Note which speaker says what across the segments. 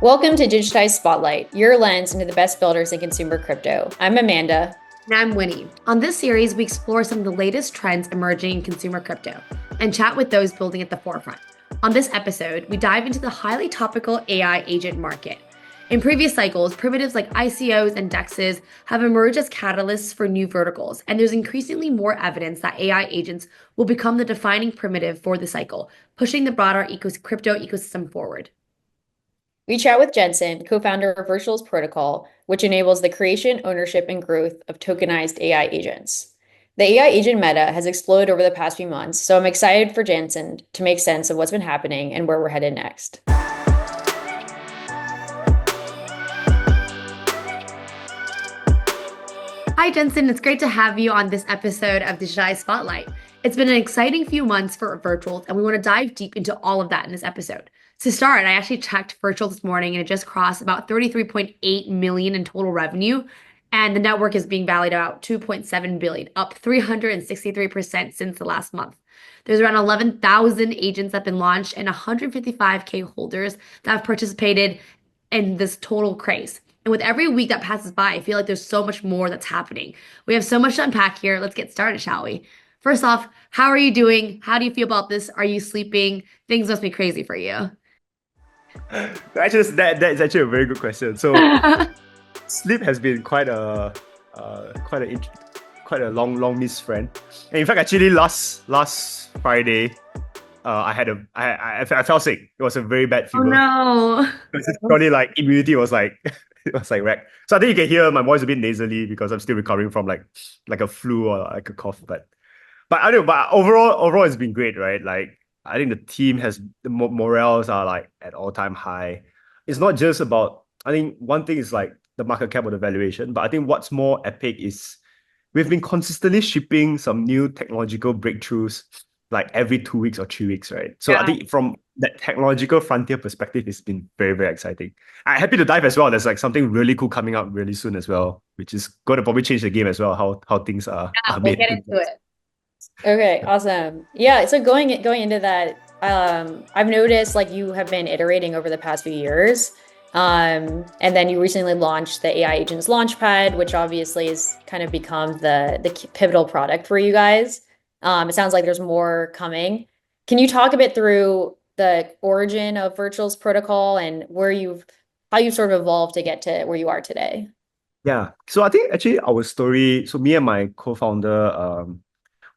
Speaker 1: Welcome to Digitized Spotlight, your lens into the best builders in consumer crypto. I'm Amanda.
Speaker 2: And I'm Winnie. On this series, we explore some of the latest trends emerging in consumer crypto and chat with those building at the forefront. On this episode, we dive into the highly topical AI agent market. In previous cycles, primitives like ICOs and DEXs have emerged as catalysts for new verticals, and there's increasingly more evidence that AI agents will become the defining primitive for the cycle, pushing the broader crypto ecosystem forward.
Speaker 1: We chat with Jansen, co-founder of Virtual's Protocol, which enables the creation, ownership, and growth of tokenized AI agents. The AI agent meta has exploded over the past few months, so I'm excited for Jansen to make sense of what's been happening and where we're headed next.
Speaker 2: Hi, Jansen. It's great to have you on this episode of Digitized Spotlight. It's been an exciting few months for Virtuals, and we want to dive deep into all of that in this episode. To start, I actually checked Virtual this morning, and it just crossed about 33.8 million in total revenue, and the network is being valued at about 2.7 billion, up 363% since the last month. There's around 11,000 agents that have been launched and 155K holders that have participated in this total craze. And with every week that passes by, I feel like there's so much more that's happening. We have so much to unpack here. Let's get started, shall we? First off, how are you doing? How do you feel about this? Are you sleeping? Things must be crazy for you.
Speaker 3: Actually, that's actually a very good question. So, sleep has been quite a long missed friend. And in fact, actually, last Friday, I fell sick. It was a very bad fever.
Speaker 2: Oh no!
Speaker 3: It's probably like immunity was like it was like wrecked. So I think you can hear my voice a bit nasally because I'm still recovering from like a flu or like a cough. But I don't know. But overall, it's been great, right? Like, I think the team has the morales are like at all-time high. It's not just about, I think one thing is like the market cap or the valuation, but I think what's more epic is we've been consistently shipping some new technological breakthroughs like every 2 weeks or 3 weeks, right? So I think from that technological frontier perspective, it's been very, very exciting. I'm happy to dive as well. There's like something really cool coming out really soon as well, which is going to probably change the game as well, how things are
Speaker 2: We'll
Speaker 3: made.
Speaker 2: get into it.
Speaker 1: Okay, awesome. Yeah, so going into that, I've noticed like you have been iterating over the past few years. And then you recently launched the AI Agents Launchpad, which obviously has kind of become the pivotal product for you guys. It sounds like there's more coming. Can you talk a bit through the origin of Virtual's protocol and how you've sort of evolved to get to where you are today?
Speaker 3: Yeah. So I think actually our story, so me and my co-founder,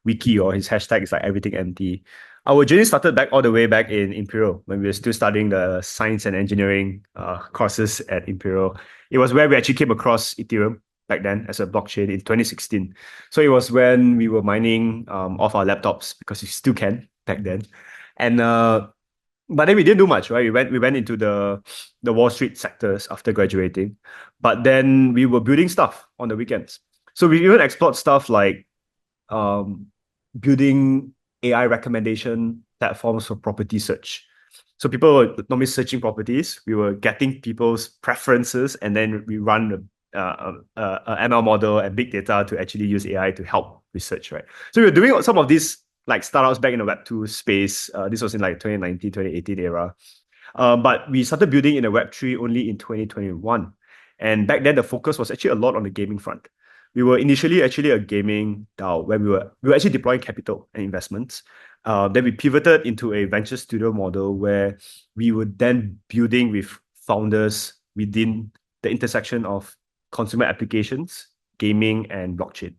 Speaker 3: Wiki, or his hashtag is like everything empty. Our journey started all the way back in Imperial when we were still studying the science and engineering courses at Imperial. It was where we actually came across Ethereum back then as a blockchain in 2016. So it was when we were mining off our laptops because you still can back then. And but then we didn't do much, right? We went into the Wall Street sectors after graduating, but then we were building stuff on the weekends. So we even explored stuff like building AI recommendation platforms for property search. So people were normally searching properties. We were getting people's preferences, and then we run a ML model and big data to actually use AI to help research, right? So we were doing some of these like startups back in the Web2 space. This was in like 2019, 2018 era. But we started building in the Web3 only in 2021. And back then, the focus was actually a lot on the gaming front. We were initially actually a gaming DAO where we were actually deploying capital and investments. Then we pivoted into a venture studio model where we were then building with founders within the intersection of consumer applications, gaming, and blockchain.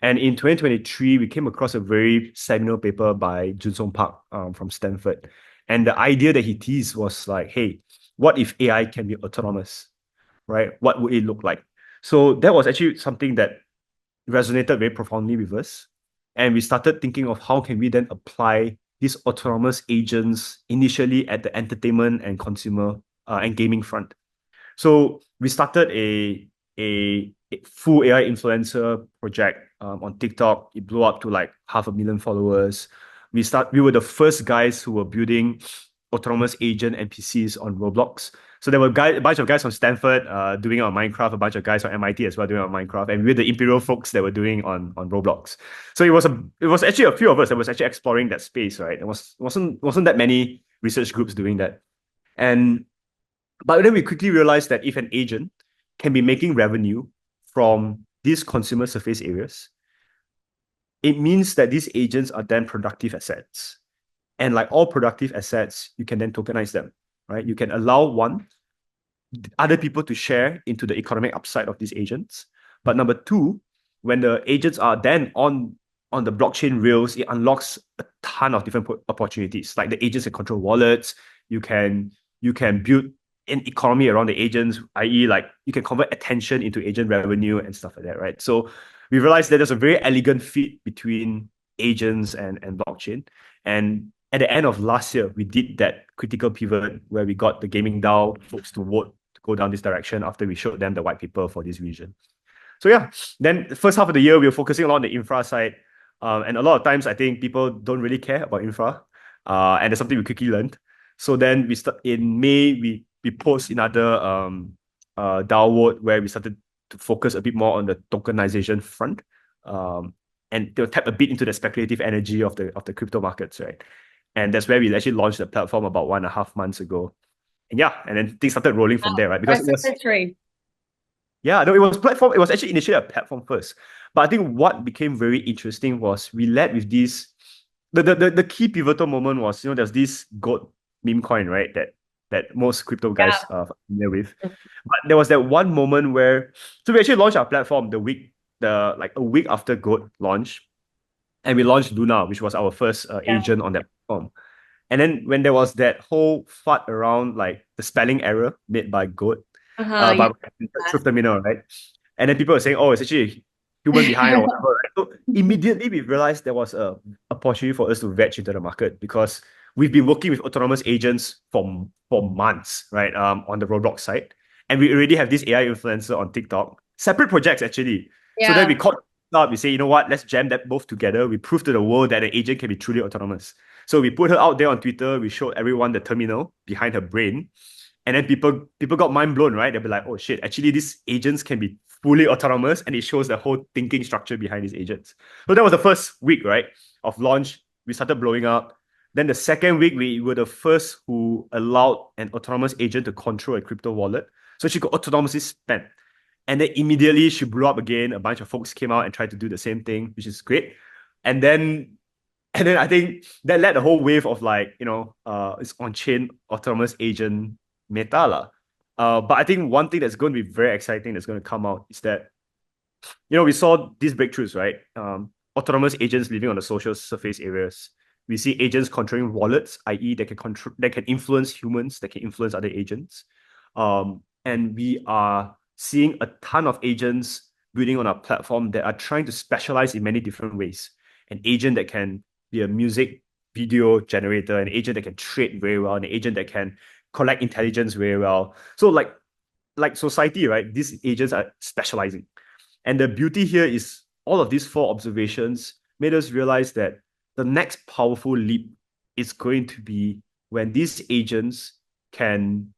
Speaker 3: And in 2023, we came across a very seminal paper by Jun Park from Stanford. And the idea that he teased was like, hey, what if AI can be autonomous, right? What would it look like? So that was actually something that resonated very profoundly with us. And we started thinking of how can we then apply these autonomous agents initially at the entertainment and consumer and gaming front. So we started a full AI influencer project on TikTok. It blew up to like 500,000 followers. We were the first guys who were building autonomous agent NPCs on Roblox. So there were a bunch of guys from Stanford doing it on Minecraft, a bunch of guys from MIT as well doing it on Minecraft, and we were the Imperial folks that were doing on Roblox. So it was actually a few of us that was actually exploring that space, right? There wasn't that many research groups doing that. And But then we quickly realized that if an agent can be making revenue from these consumer surface areas, it means that these agents are then productive assets. And like all productive assets, you can then tokenize them, right? You can allow other people to share into the economic upside of these agents. But number two, when the agents are then on the blockchain rails, it unlocks a ton of different opportunities. Like the agents can control wallets, you can build an economy around the agents, i.e., like you can convert attention into agent revenue and stuff like that, right? So we realized that there's a very elegant fit between agents and blockchain. And at the end of last year, we did that critical pivot where we got the gaming DAO folks to vote to go down this direction after we showed them the white paper for this vision. So yeah, then the first half of the year, we were focusing a lot on the infra side. And a lot of times, I think people don't really care about infra. And that's something we quickly learned. So then in May, we post another DAO vote where we started to focus a bit more on the tokenization front. And they'll tap a bit into the speculative energy of the crypto markets, right? And that's where we actually launched the platform about 1.5 months ago. And yeah, and then things started rolling from there, right? Because
Speaker 2: Rest of history.
Speaker 3: yeah, no, it was platform. It was actually initially a platform first. But I think what became very interesting was we led with this. The key pivotal moment was, there's this GOAT meme coin, right? That most crypto guys are familiar with. But there was that one moment where, so we actually launched our platform like a week after GOAT launch, and we launched Luna, which was our first agent on that platform. And then when there was that whole FUD around like the spelling error made by GOAT, by Truth Terminal, right? And then people were saying, oh, it's actually a human behind or whatever, right? So immediately we realized there was a opportunity for us to veg into the market because we've been working with autonomous agents for months, right? On the Roblox side. And we already have this AI influencer on TikTok, separate projects actually. So then we caught up, we say, you know what, let's jam that both together. We prove to the world that an agent can be truly autonomous. So we put her out there on Twitter, we showed everyone the terminal behind her brain. And then people got mind blown, right? They'll be like, oh shit, actually these agents can be fully autonomous, and it shows the whole thinking structure behind these agents. So that was the first week, right, of launch. We started blowing up. Then the second week, we were the first who allowed an autonomous agent to control a crypto wallet. So she could autonomously spend. And then immediately she blew up again. A bunch of folks came out and tried to do the same thing, which is great. And then I think that led the whole wave of like, it's on-chain autonomous agent meta. But I think one thing that's going to be very exciting that's going to come out is that, we saw these breakthroughs, right? Autonomous agents living on the social surface areas. We see agents controlling wallets, i.e., they can influence humans, they can influence other agents. And we are seeing a ton of agents building on our platform that are trying to specialize in many different ways. An agent that can be a music video generator, an agent that can trade very well, an agent that can collect intelligence very well. So like society, right? These agents are specializing. And the beauty here is all of these 4 observations made us realize that the next powerful leap is going to be when these agents can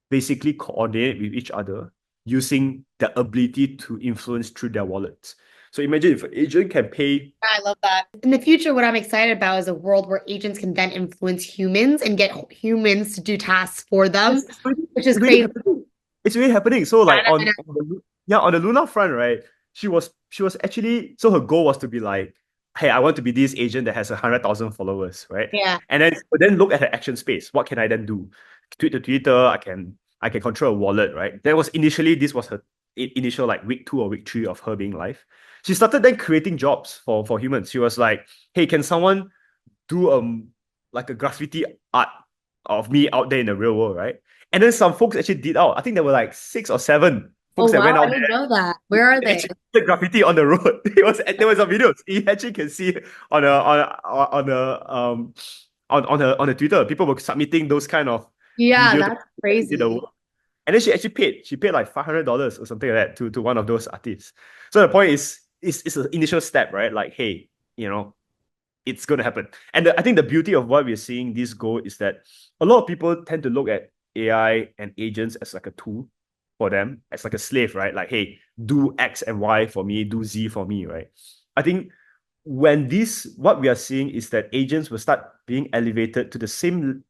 Speaker 3: basically coordinate with each other using the ability to influence through their wallets. So imagine if an agent can pay.
Speaker 2: I love that. In the future, what I'm excited about is a world where agents can then influence humans and get humans to do tasks for them, which is crazy.
Speaker 3: It's really happening. So like on the Luna front, right? She was actually, so her goal was to be like, hey, I want to be this agent that has 100,000 followers, right?
Speaker 2: Yeah.
Speaker 3: And then look at her action space. What can I then do? Tweet to Twitter. I can control a wallet, right? This was her initial like week 2 or week 3 of her being live. She started then creating jobs for humans. She was like, hey, can someone do like a graffiti art of me out there in the real world, right? And then some folks actually did out. I think there were like 6 or 7 folks that went out there.
Speaker 2: I didn't know that. Where are they?
Speaker 3: The graffiti on the road. There was some videos. You actually can see on the Twitter, people were submitting those kind of
Speaker 2: that's crazy.
Speaker 3: And then she actually paid. She paid like $500 or something like that to one of those artists. So the point is, it's an initial step, right? Like, hey, it's going to happen. And I think the beauty of what we're seeing this go is that a lot of people tend to look at AI and agents as like a tool for them, as like a slave, right? Like, hey, do X and Y for me, do Z for me, right? I think what we are seeing is that agents will start being elevated to the same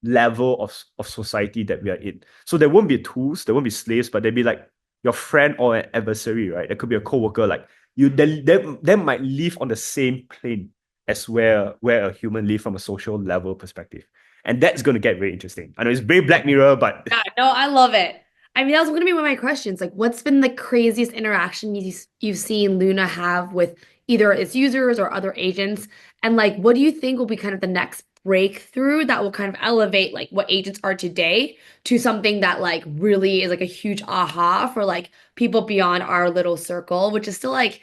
Speaker 3: level of society that we are in. So there won't be tools, there won't be slaves, but there'll be like your friend or an adversary, right? There could be a coworker, like they might live on the same plane as where a human live from a social level perspective. And that's going to get very interesting. I know it's very Black Mirror, but
Speaker 2: Yeah, no, I love it. I mean, that was going to be one of my questions. Like, what's been the craziest interaction you've seen Luna have with either its users or other agents? And like, what do you think will be kind of the next breakthrough that will kind of elevate like what agents are today to something that like really is like a huge aha for like people beyond our little circle, which is still like,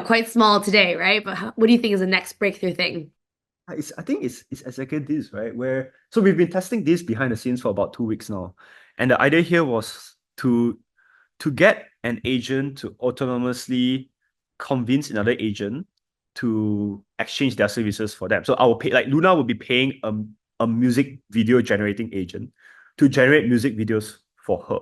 Speaker 2: quite small today, right? But what do you think is the next breakthrough thing?
Speaker 3: I think it's exactly this, right? Where so we've been testing this behind the scenes for about 2 weeks now. And the idea here was to get an agent to autonomously convince another agent to exchange their services for them. So I will pay, like Luna will be paying a music video generating agent to generate music videos for her.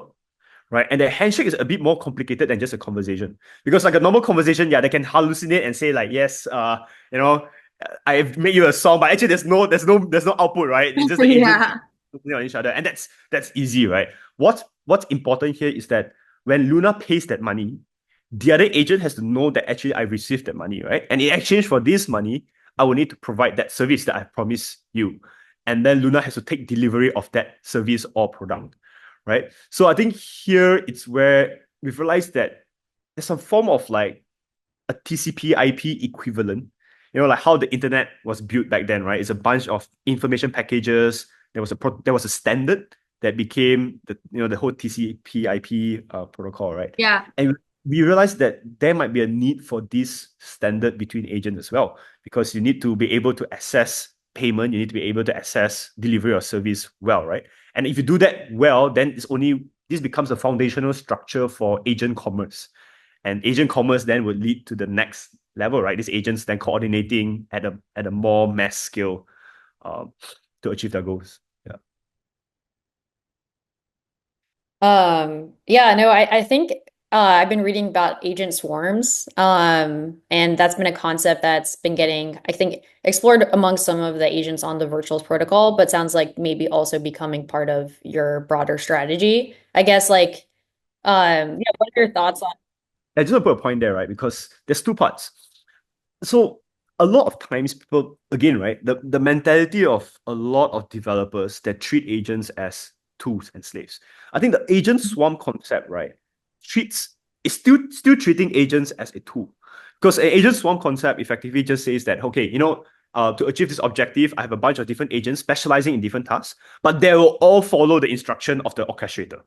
Speaker 3: Right. And the handshake is a bit more complicated than just a conversation. Because like a normal conversation, yeah, they can hallucinate and say, like, yes, you know, I've made you a song, but actually there's no output, right? It's just the agent
Speaker 2: Yeah.
Speaker 3: talking on each other. And that's easy, right? What's important here is that when Luna pays that money, the other agent has to know that actually I received that money, right? And in exchange for this money, I will need to provide that service that I promised you. And then Luna has to take delivery of that service or product, right? So I think here it's where we've realized that there's some form of like a TCP/IP equivalent, like how the internet was built back then, right? It's a bunch of information packages. There was a standard that became the whole TCP/IP protocol, right?
Speaker 2: Yeah.
Speaker 3: And we realized that there might be a need for this standard between agents as well, because you need to be able to access payment, you need to be able to access delivery of service well, right? And if you do that well, then this becomes a foundational structure for agent commerce. And agent commerce then would lead to the next level, right? These agents then coordinating at a more mass scale um, to achieve their goals. Yeah.
Speaker 1: Yeah, no, I think I've been reading about agent swarms, and that's been a concept that's been getting, I think, explored among some of the agents on the Virtuals protocol, but sounds like maybe also becoming part of your broader strategy. I guess like, yeah, what are your thoughts on?
Speaker 3: I just want to put a point there, right? Because there's two parts. So a lot of times people, again, right, the mentality of a lot of developers that treat agents as tools and slaves. I think the agent swarm concept, right, treats is still treating agents as a tool. Because an agent swarm concept effectively just says that, okay, to achieve this objective, I have a bunch of different agents specializing in different tasks, but they will all follow the instruction of the orchestrator,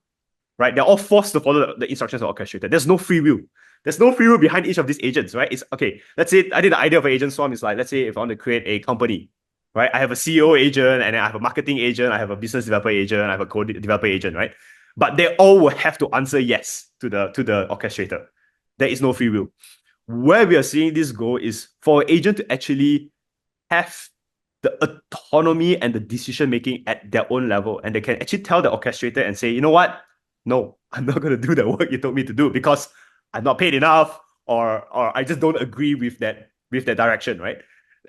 Speaker 3: right? They're all forced to follow the instructions of the orchestrator. There's no free will. There's no free will behind each of these agents, right? It's okay. Let's say I think the idea of an agent swarm is like, let's say if I want to create a company, right? I have a CEO agent, and then I have a marketing agent, I have a business developer agent, I have a code developer agent, right? But they all will have to answer yes to the orchestrator. There is no free will. Where we are seeing this go is for an agent to actually have the autonomy and the decision making at their own level, and they can actually tell the orchestrator and say, you know what? No, I'm not going to do the work you told me to do because I'm not paid enough, or I just don't agree with that direction, right?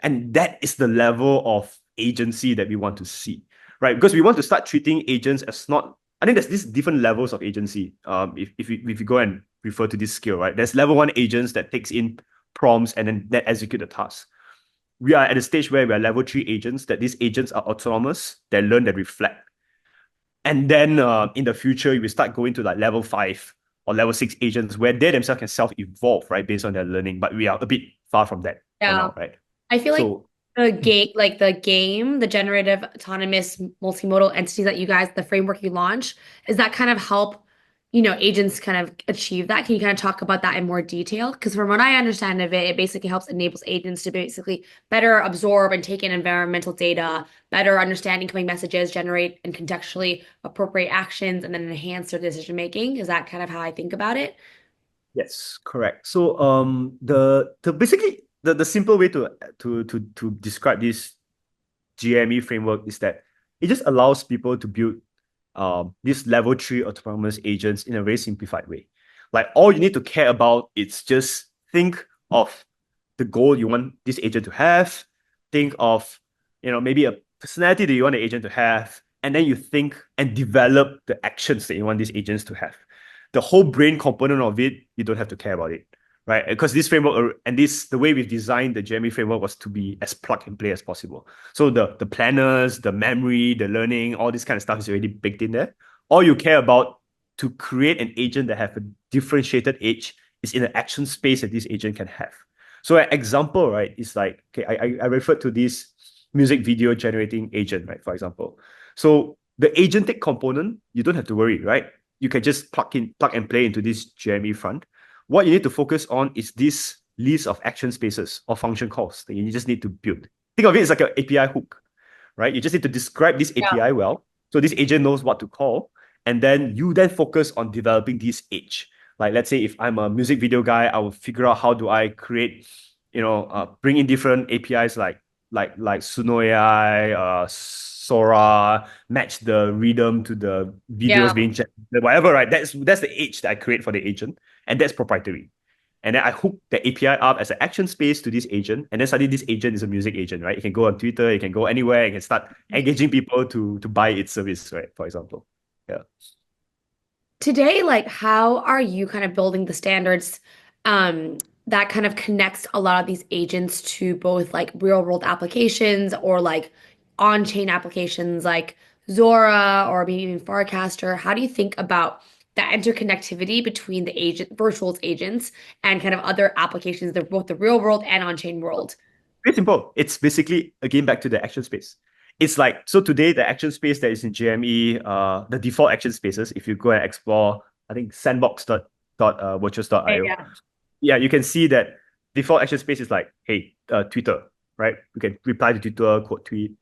Speaker 3: And that is the level of agency that we want to see, right? Because we want to start treating agents as not. I think there's these different levels of agency. If you go and refer to this skill, right? There's level one agents that takes in prompts and then that execute the task. We are at a stage where we are level three agents, that these agents are autonomous, they learn, they reflect. And then in the future, we start going to like level five or level six agents where they themselves can self-evolve, right, based on their learning. But we are a bit far from that for
Speaker 2: Yeah.
Speaker 3: now, right?
Speaker 2: I feel like
Speaker 3: So
Speaker 2: the G.A.M.E, the generative autonomous multimodal entities that you guys, the framework you launch, is that kind of help, agents kind of achieve that? Can you kind of talk about that in more detail? Because from what I understand of it, it basically helps enables agents to basically better absorb and take in environmental data, better understand incoming messages, generate and contextually appropriate actions, and then enhance their decision making. Is that kind of how I think about it?
Speaker 3: yes, correct. So basically the simple way to describe this G.A.M.E framework is that it just allows people to build these level three autonomous agents in a very simplified way. Like all you need to care about is just think of the goal you want this agent to have, think of maybe a personality that you want the agent to have, and then you think and develop the actions that you want these agents to have. The whole brain component of it, you don't have to care about it, right? Because this framework and the way we've designed the G.A.M.E framework was to be as plug and play as possible. So the planners, the memory, the learning, all this kind of stuff is already baked in there. All you care about to create an agent that have a differentiated edge is in the action space that this agent can have. So an example, right, is like, okay, I referred to this music video generating agent, right, for example. So the agentic component, you don't have to worry, right? You can just plug and play into this G.A.M.E front. What you need to focus on is this list of action spaces or function calls that you just need to build. Think of it as like an API hook, right? You just need to describe this API well, so this agent knows what to call, and then you then focus on developing this edge. Like, let's say if I'm a music video guy, I will figure out how do I create, bring in different APIs like Suno AI, Sora, match the rhythm to the videos being generated, whatever, right? That's the edge that I create for the agent, and that's proprietary. And then I hook the API up as an action space to this agent, and then suddenly this agent is a music agent, right? It can go on Twitter, it can go anywhere, it can start engaging people to buy its service, right? For example. Yeah.
Speaker 2: Today, like, how are you kind of building the standards that kind of connects a lot of these agents to both like real world applications or like on-chain applications like Zora or maybe even Farcaster? How do you think about that interconnectivity between the virtual agents and kind of other applications, they're both the real world and on-chain world?
Speaker 3: Very simple. It's basically, again, back to the action space. It's like, so today, the action space that is in G.A.M.E, the default action spaces, if you go and explore, I think sandbox.virtuals.io. Yeah, you can see that default action space is like, hey, Twitter, right? You can reply to Twitter, quote tweet.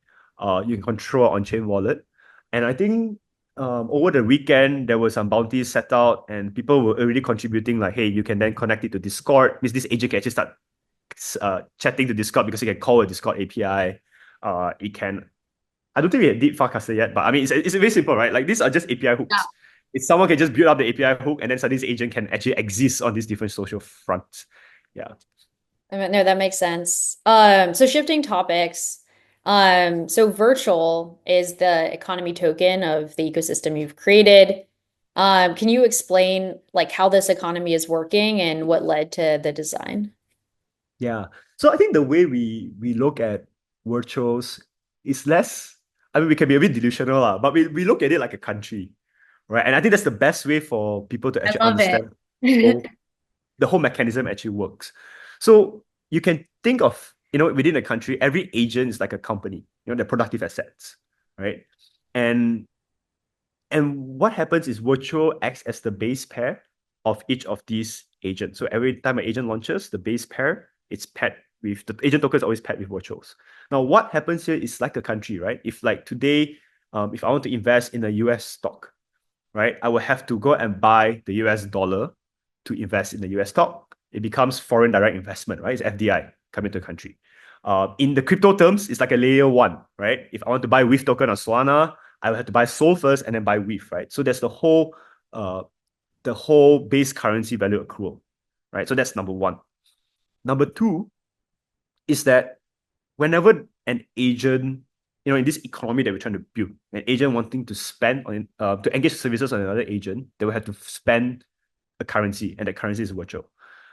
Speaker 3: You can control on-chain wallet. And I think over the weekend, there were some bounties set out and people were already contributing like, hey, you can then connect it to Discord. Means this agent can actually start chatting to Discord because you can call a Discord API. It can, I don't think we did Farcaster yet, but I mean, it's very simple, right? Like these are just API hooks.
Speaker 2: Yeah.
Speaker 3: If someone can just build up the API hook and then suddenly this agent can actually exist on these different social fronts. Yeah.
Speaker 1: No, that makes sense. So shifting topics. So virtual is the economy token of the ecosystem you've created. Can you explain like how this economy is working and what led to the design?
Speaker 3: Yeah. So I think the way we look at virtuals is less, I mean, we can be a bit delusional, but we look at it like a country, right? And I think that's the best way for people to actually understand the whole mechanism actually works. So you can think of, within a country, every agent is like a company, they're productive assets, right? And what happens is virtual acts as the base pair of each of these agents. So every time an agent launches, the base pair, it's paired with the agent token is always paired with virtuals. Now, what happens here is like a country, right? If like today, if I want to invest in a US stock, right, I will have to go and buy the US dollar to invest in the US stock. It becomes foreign direct investment, right? It's FDI coming to the country. In the crypto terms, it's like a layer one, right? If I want to buy WIF token on Solana, I will have to buy Sol first and then buy WIF, right? So there's the whole base currency value accrual, right? So that's number one. Number two is that whenever an agent, in this economy that we're trying to build, an agent wanting to spend on to engage services on another agent, they will have to spend a currency, and the currency is virtual.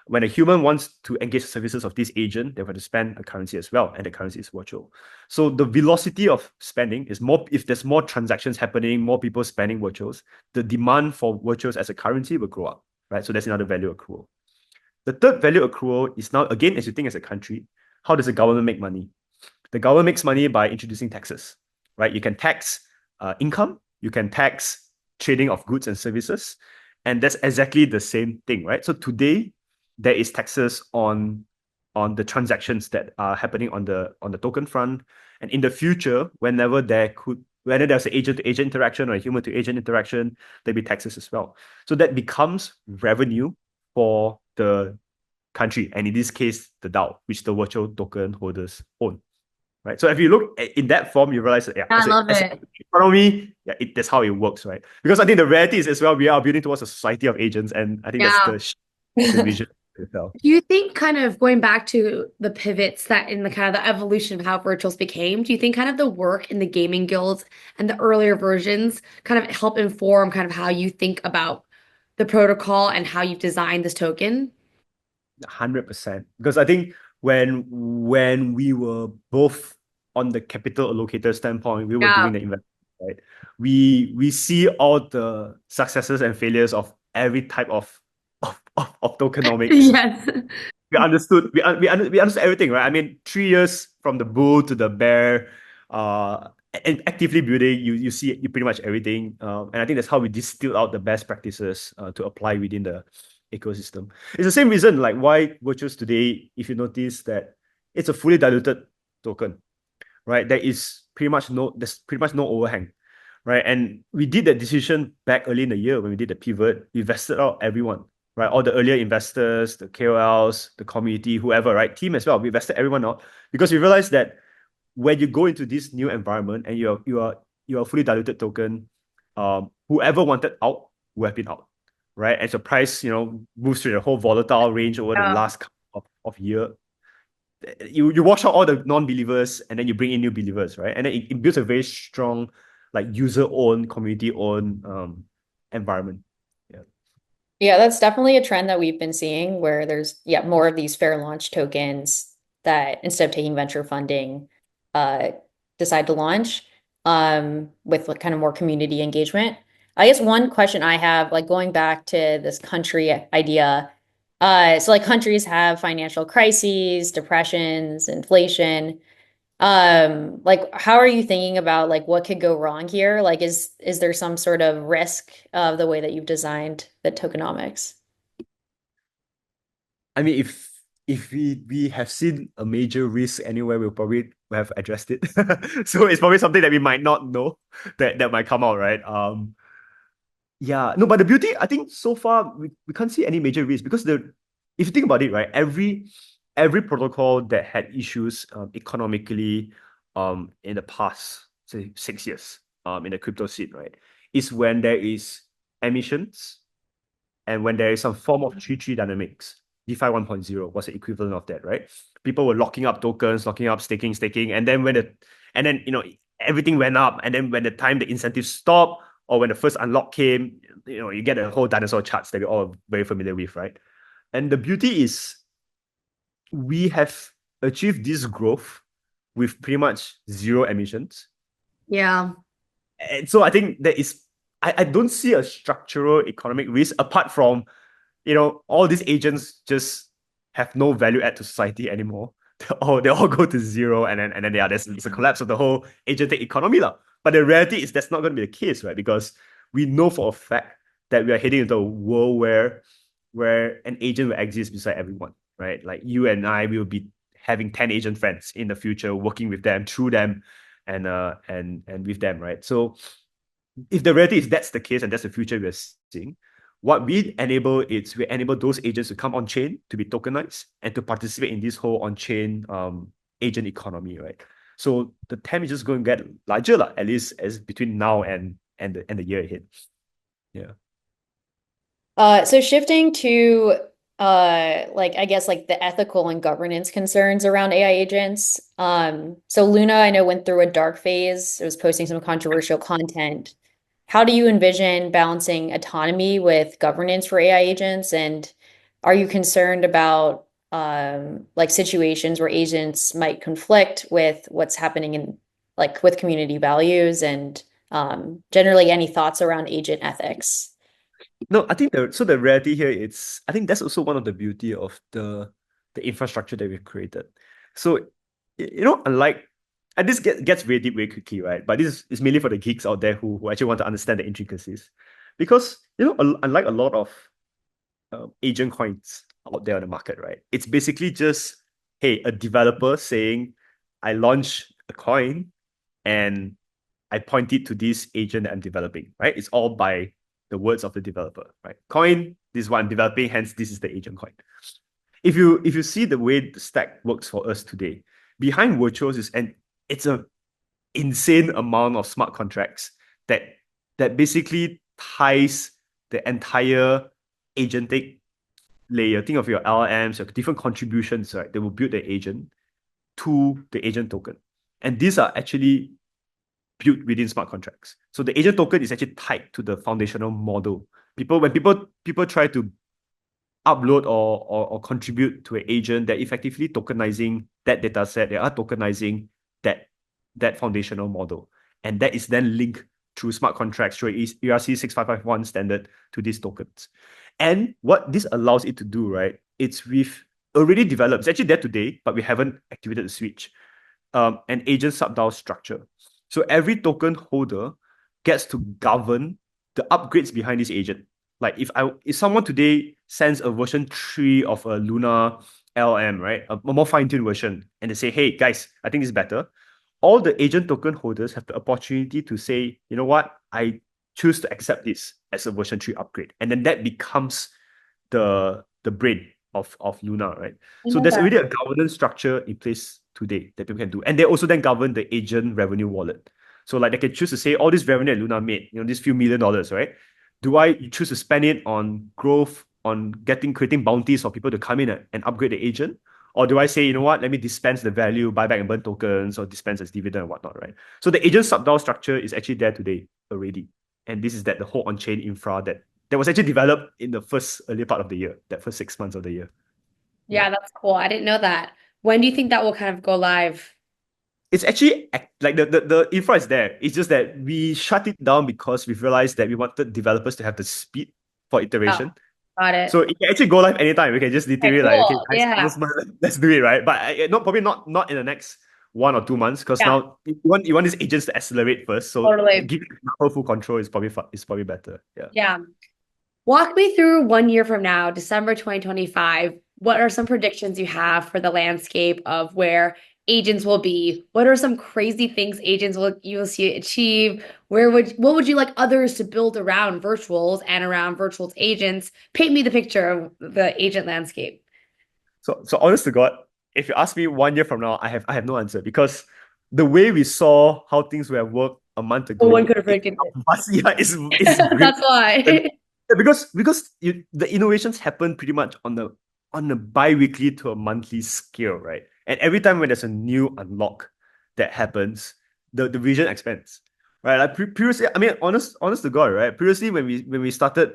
Speaker 3: When a human wants to engage services of this agent, they have to spend a currency as well, and the currency is virtual. So the velocity of spending is more, if there's more transactions happening, more people spending virtuals, the demand for virtuals as a currency will grow up, right? So that's another value accrual. The third value accrual is now, again, as you think as a country, how does the government make money? The government makes money by introducing taxes, right? You can tax income, you can tax trading of goods and services, and that's exactly the same thing, right? So today, there is taxes on the transactions that are happening on the token front, and in the future, whenever there's an agent-to-agent interaction or a human-to-agent interaction, there'll be taxes as well. So that becomes revenue for the country, and in this case, the DAO, which the virtual token holders own. Right. So if you look in that form, you realize that, yeah,
Speaker 2: I love it.
Speaker 3: Economy, yeah, that's how it works, right? Because I think the reality is as well, we are building towards a society of agents, and I think that's the vision. itself.
Speaker 2: Do you think kind of going back to the pivots that in the kind of the evolution of how virtuals became, do you think kind of the work in the gaming guilds and the earlier versions kind of help inform kind of how you think about the protocol and how you've designed this token?
Speaker 3: 100%. Because I think when we were both on the capital allocator standpoint, we were
Speaker 2: Yeah.
Speaker 3: doing the investment, right? We see all the successes and failures of every type of tokenomics.
Speaker 2: Yes.
Speaker 3: We understood everything, right? I mean, 3 years from the bull to the bear, and actively building, you see you pretty much everything. And I think that's how we distilled out the best practices to apply within the ecosystem. It's the same reason like why virtuals today, if you notice that it's a fully diluted token, right? There's pretty much no overhang, right? And we did that decision back early in the year when we did the pivot. We vested out everyone, right? All the earlier investors, the KOLs, the community, whoever, right? Team as well. We vested everyone out because we realized that when you go into this new environment and you're a fully diluted token, whoever wanted out will have been out, right? As the price, moves through the whole volatile range over the
Speaker 2: Yeah.
Speaker 3: last couple of year, you wash out all the non-believers and then you bring in new believers, right? And then it builds a very strong, like user-owned, community-owned environment. Yeah.
Speaker 1: Yeah, that's definitely a trend that we've been seeing where there's, yeah, more of these fair launch tokens that instead of taking venture funding, uh, decide to launch with like kind of more community engagement. I guess one question I have, like going back to this country idea, so like countries have financial crises, depressions, inflation. Like how are you thinking about like what could go wrong here? Like is there some sort of risk of the way that you've designed the tokenomics?
Speaker 3: I mean, if we have seen a major risk anywhere, we'll probably have addressed it. So it's probably something that we might not know that might come out, right? Yeah, no, but the beauty, I think so far we can't see any major risk because if you think about it, right, every protocol that had issues economically in the past, say 6 years, in the crypto scene, right, is when there is emissions and when there is some form of 3-3 dynamics. DeFi 1.0 was the equivalent of that, right? People were locking up tokens, locking up staking, and then everything went up, and then when the incentives stopped, or when the first unlock came, you get a whole dinosaur charts that we're all very familiar with, right? And the beauty is we have achieved this growth with pretty much zero emissions.
Speaker 2: Yeah.
Speaker 3: And so I think I don't see a structural economic risk apart from, all these agents just have no value add to society anymore. They all go to zero, and then it's a collapse of the whole agentic economy. Lah. But the reality is that's not going to be the case, right? Because we know for a fact that we are heading into a world where an agent will exist beside everyone, right? Like you and I will be having 10 agent friends in the future, working with them, through them, and with them, right? So if the reality is that's the case and that's the future we're seeing, what we enable those agents to come on chain, to be tokenized, and to participate in this whole on chain agent economy, right? So the TAM is just going to get larger, at least as between now and the year ahead. Yeah.
Speaker 1: So shifting to like I guess like the ethical and governance concerns around AI agents. So Luna, I know, went through a dark phase. It was posting some controversial content. How do you envision balancing autonomy with governance for AI agents? And are you concerned about like situations where agents might conflict with what's happening in like with community values and generally any thoughts around agent ethics?
Speaker 3: No, I think the reality here is I think that's also one of the beauty of the infrastructure that we've created. So unlike, and this gets very deep very quickly, right? But this is mainly for the geeks out there who actually want to understand the intricacies. Because unlike a lot of agent coins out there on the market, right? It's basically just, hey, a developer saying, I launch a coin and I point it to this agent that I'm developing, right? It's all by the words of the developer, right? Coin, this is what I'm developing, hence this is the agent coin. If you see the way the stack works for us today, behind virtuals it's a insane amount of smart contracts that basically ties the entire agentic layer, think of your LLMs, your different contributions, right? They will build the agent to the agent token. And these are actually built within smart contracts. So the agent token is actually tied to the foundational model. When people try to upload or contribute to an agent, they're effectively tokenizing that data set. They are tokenizing that foundational model. And that is then linked through smart contracts, through ERC 6551 standard to these tokens. And what this allows it to do, right? It's already developed. It's actually there today, but we haven't activated the switch. An agent sub-DAO structure. So every token holder gets to govern the upgrades behind this agent. Like if someone today sends a version 3 of a Luna LM, right? A more fine-tuned version, and they say, hey guys, I think this is better. All the agent token holders have the opportunity to say, you know what, I choose to accept this as a version 3 upgrade. And then that becomes the brain of Luna, right? So there's already a governance structure in place today that people can do. And they also then govern the agent revenue wallet. So like they can choose to say, all this revenue that Luna made, this few $1 million, right? Do I choose to spend it on growth, on creating bounties for people to come in and upgrade the agent? Or do I say, you know what, let me dispense the value, buy back and burn tokens, or dispense as dividend and whatnot, right? So the agent sub-DAO structure is actually there today already. And this is the whole on-chain infra that was actually developed in the first early part of the year, that first 6 months of the year.
Speaker 2: Yeah, that's cool. I didn't know that. When do you think that will kind of go live?
Speaker 3: It's actually like the infra is there. It's just that we shut it down because we've realized that we wanted developers to have the speed for iteration.
Speaker 2: Oh, got it.
Speaker 3: So it can actually go live anytime. We can just literally
Speaker 2: Okay,
Speaker 3: okay,
Speaker 2: cool.
Speaker 3: guys,
Speaker 2: Yeah.
Speaker 3: let's do it, right? But probably not in the next 1 or 2 months, because
Speaker 2: Yeah,
Speaker 3: now you want these agents to accelerate first. So
Speaker 2: totally.
Speaker 3: giving full control is probably better. Yeah.
Speaker 2: Yeah. Walk me through 1 year from now, December 2025. What are some predictions you have for the landscape of where agents will be? What are some crazy things you'll see achieve? What would you like others to build around virtuals and around virtuals agents? Paint me the picture of the agent landscape.
Speaker 3: So honest to God, if you ask me 1 year from now, I have no answer, because the way we saw how things were worked a month
Speaker 2: No one
Speaker 3: ago,
Speaker 2: could have predicted it.
Speaker 3: yeah, is grim.
Speaker 2: That's why.
Speaker 3: Yeah, because the innovations happen pretty much on a bi-weekly to a monthly scale, right? And every time when there's a new unlock that happens, the vision expands, right? Like previously, I mean, honest to God, right? Previously, when we started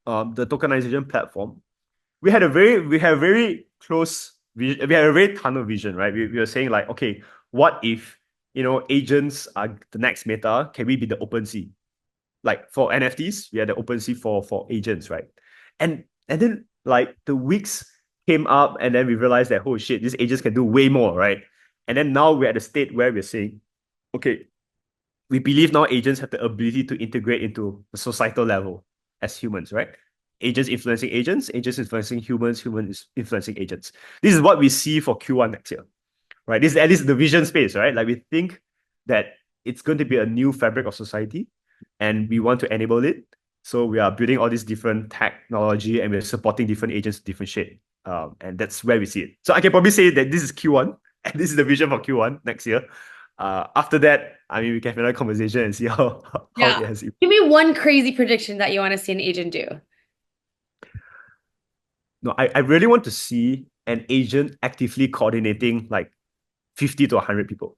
Speaker 3: the tokenization platform, we had a very close vision. We had a very tunnel vision, right? We were saying like, okay, what if agents are the next meta? Can we be the OpenSea? Like for NFTs, we had the OpenSea for agents, right? And then like the weeks came up, and then we realized that, oh shit, these agents can do way more, right? And then now we're at a state where we're saying, okay, we believe now agents have the ability to integrate into the societal level as humans, right? Agents influencing agents influencing humans, humans influencing agents. This is what we see for Q1 next year, right? This is at least the vision space, right? Like we think that it's going to be a new fabric of society, and we want to enable it. So we are building all these different technology, and we're supporting different agents, different shape. And that's where we see it. So I can probably say that this is Q1, and this is the vision for Q1 next year. After that, I mean, we can have another conversation and see how
Speaker 2: Yeah.
Speaker 3: it has.
Speaker 2: Give me one crazy prediction that you want to see an agent do.
Speaker 3: No, I really want to see an agent actively coordinating like 50 to 100 people.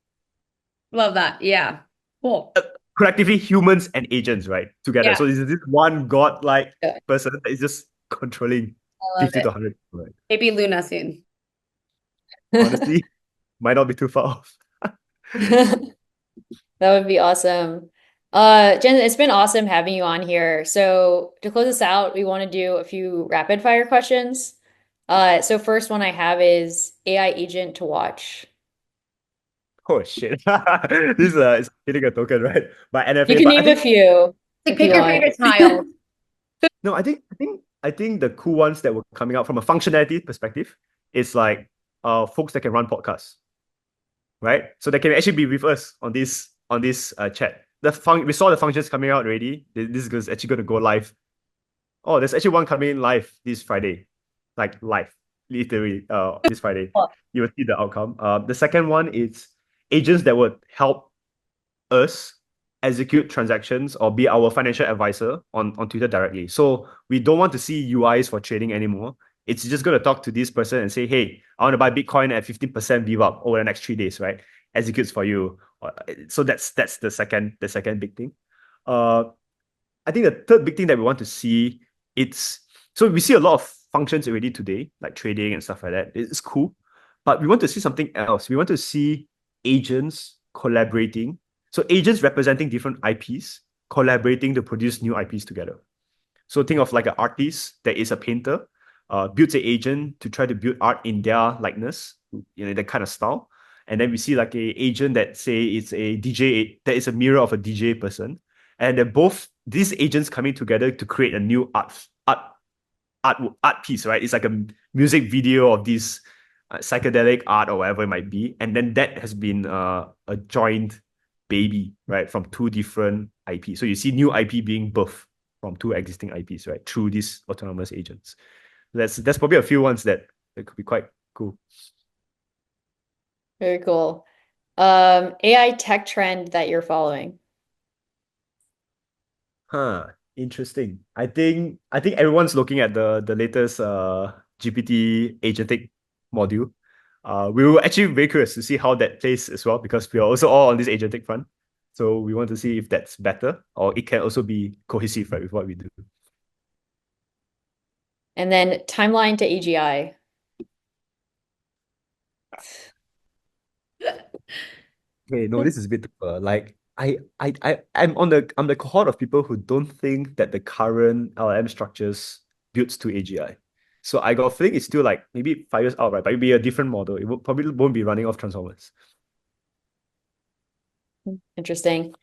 Speaker 2: Love that. Yeah. Cool.
Speaker 3: Collectively, humans and agents, right? Together.
Speaker 2: Yeah.
Speaker 3: So this god-like
Speaker 1: Yeah.
Speaker 3: person that is just controlling
Speaker 1: I love
Speaker 3: 50 to 100 people, right?
Speaker 2: Maybe Luna soon.
Speaker 1: it.
Speaker 3: Honestly, might not be too far off.
Speaker 1: That would be awesome. Jen, it's been awesome having you on here. So to close this out, we want to do a few rapid fire questions. So first one I have is AI agent to watch.
Speaker 3: Oh shit. This is hitting a token, right? By
Speaker 1: You
Speaker 3: NFA.
Speaker 1: can
Speaker 3: But I
Speaker 1: name a
Speaker 3: think
Speaker 1: few
Speaker 2: Like,
Speaker 1: if you
Speaker 2: pick your
Speaker 1: want.
Speaker 2: favorite child.
Speaker 3: no, I think the cool ones that were coming out from a functionality perspective is like folks that can run podcasts, right? So they can actually be with us on this chat. We saw the functions coming out already. This is actually going to go live. Oh, there's actually one coming in live this Friday, like live, literally. This Friday, you will see the outcome. The second one is agents that would help us execute transactions or be our financial advisor on Twitter directly. So we don't want to see UIs for trading anymore. It's just going to talk to this person and say, hey, I want to buy Bitcoin at 15% VWAP over the next 3 days, right? Executes for you. So that's the second big thing. I think the third big thing that we want to see, so we see a lot of functions already today, like trading and stuff like that. It's cool. But we want to see something else. We want to see agents collaborating. So agents representing different IPs, collaborating to produce new IPs together. So think of like an artist that is a painter, builds an agent to try to build art in their likeness, that kind of style. And then we see like a agent that say it's a DJ, that is a mirror of a DJ person. And they're both these agents coming together to create a new art piece, right? It's like a music video of this psychedelic art or whatever it might be. And then that has been a joint baby, right, from two different IPs. So you see new IP being birthed from two existing IPs, right, through these autonomous agents. That's probably a few ones that could be quite cool.
Speaker 1: Very cool. AI tech trend that you're following.
Speaker 3: Interesting. I think everyone's looking at the latest GPT Agentic module. We were actually very curious to see how that plays as well, because we are also all on this Agentic front. So we want to see if that's better or it can also be cohesive, right, with what we do.
Speaker 1: And then timeline to AGI.
Speaker 3: Okay, no, this is a bit like I'm the cohort of people who don't think that the current LLM structures builds to AGI. So I got a feeling it's still like maybe 5 years out, right? But it'll be a different model. Probably won't be running off transformers.
Speaker 1: Interesting.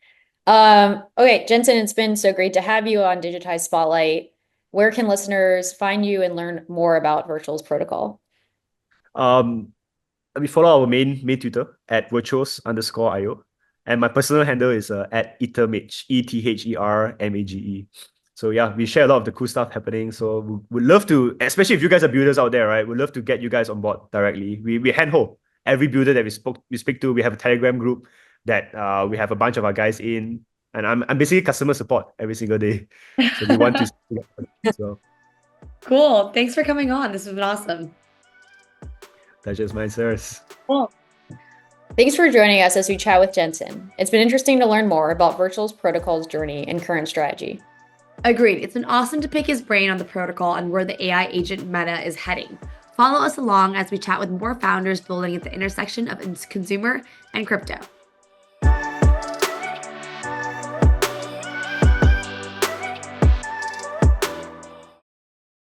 Speaker 1: Okay, Jansen, it's been so great to have you on Digitized Spotlight. Where can listeners find you and learn more about Virtual's protocol?
Speaker 3: We follow our main Twitter at virtuals_io. And my personal handle is at Ethermage, ETHERMAGE. So yeah, we share a lot of the cool stuff happening. So we'd love to, especially if you guys are builders out there, right? We'd love to get you guys on board directly. We handhold every builder that we speak to. We have a Telegram group that we have a bunch of our guys in. And I'm basically customer support every single day. So we want to as well.
Speaker 2: Cool. Thanks for coming on. This has been awesome.
Speaker 3: Pleasure is mine, sirs.
Speaker 1: Cool. Thanks for joining us as we chat with Jansen. It's been interesting to learn more about Virtual's protocol's journey and current strategy.
Speaker 2: Agreed. It's been awesome to pick his brain on the protocol and where the AI agent meta is heading. Follow us along as we chat with more founders building at the intersection of consumer and crypto.